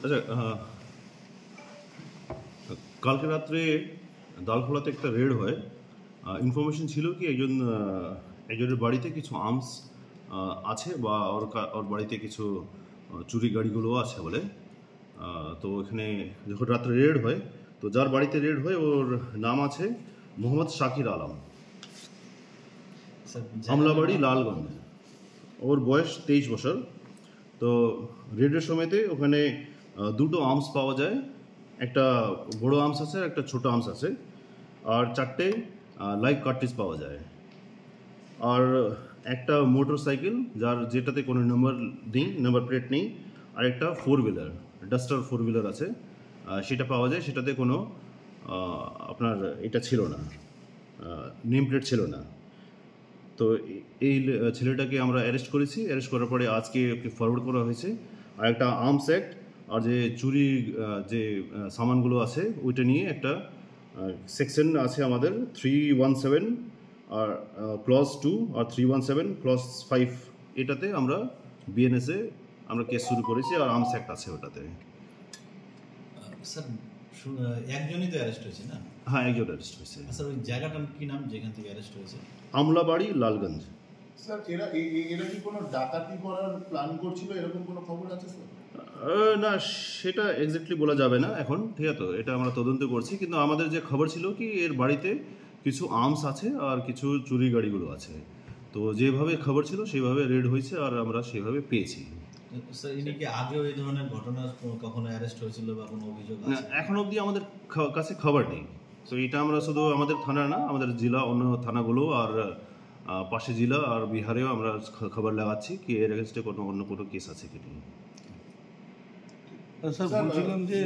আচ্ছা, কালকে রাত্রে দালখোলাতে একটা রেড হয়। ইনফরমেশন ছিল কি একজনের বাড়িতে কিছু আর্মস আছে, বা ওর বাড়িতে কিছু চুরি গাড়িগুলোও আছে বলে। তো এখানে যখন রাত্রে রেড হয়, তো যার বাড়িতে রেড হয় ওর নাম আছে মোহাম্মদ শাকির আলম, আমলাবাড়ি, লালগঞ্জ। ওর বয়স 23 বছর। তো রেডের সময়তে ওখানে দুটো আর্মস পাওয়া যায়, একটা বড় আর্মস আছে, একটা ছোট আর্মস আছে, আর 4টে লাইভ কার্ট্রিজ পাওয়া যায়। আর একটা মোটর সাইকেল যেটাতে কোনো নাম্বার প্লেট নেই, আর একটা 4 হুইলার, ডাস্টার 4 হুইলার আছে, সেটা পাওয়া যায়। সেটাতে কোনো আপনার এটা ছিল না, নেম প্লেট ছিল না। তো এই ছেলেটাকে আমরা অ্যারেস্ট করেছি। অ্যারেস্ট করার পরে আজকে ওকে ফরওয়ার্ড করা হয়েছে। আর একটা আর্মস অ্যাক্ট আর যে চুরি যে সামানগুলো আছে ওইটা নিয়ে একটা সেকশন আছে আমাদের 317 আর ক্লজ 2 আর 317 ক্লজ 5, এটাতে আমরা বিএনএসে আমরা কেস শুরু করেছি। আর আর্মস অ্যাক্ট আছে ওটাতে। স্যার একজনই তো অ্যারেস্ট হয়েছে না? হ্যাঁ, একজন অ্যারেস্ট হয়েছে। স্যার ওই জায়গাটার কি নাম যেখান থেকে অ্যারেস্ট হয়েছে? আমলাবাড়ি, লালগঞ্জ। স্যার এরা কি কোনো ডাকাতি করার প্ল্যান করছিল, এরকম কোনো খবর আছে স্যার? না, সেটা এক্স্যাক্টলি বলা যাবে না এখন, ঠিক আছে? এটা আমরা তদন্ত করছি, কিন্তু আমাদের যে খবর ছিল কি এর বাড়িতে কিছু আর্মস আছে আর কিছু চুরি গাড়িগুলো আছে। তো যেভাবে খবর ছিল সেভাবে রেড হয়েছে আর আমরা সেভাবে পেয়েছি। স্যার ইনি কি আগেও এই ধরনের ঘটনা কখনো অ্যারেস্ট হয়েছিল বা কোনো অভিযোগ আছে? এখন অবধি আমাদের কাছে খবর নেই। তো এটা আমরা শুধু আমাদের থানা না, আমাদের জেলা, অন্য থানাগুলো আর পাশে জেলা আর বিহারেও আমরা খবর লাগাচ্ছি কি এর এগেনস্টে অন্য কোনো কেস আছে কি। স্যার বলছিলাম যে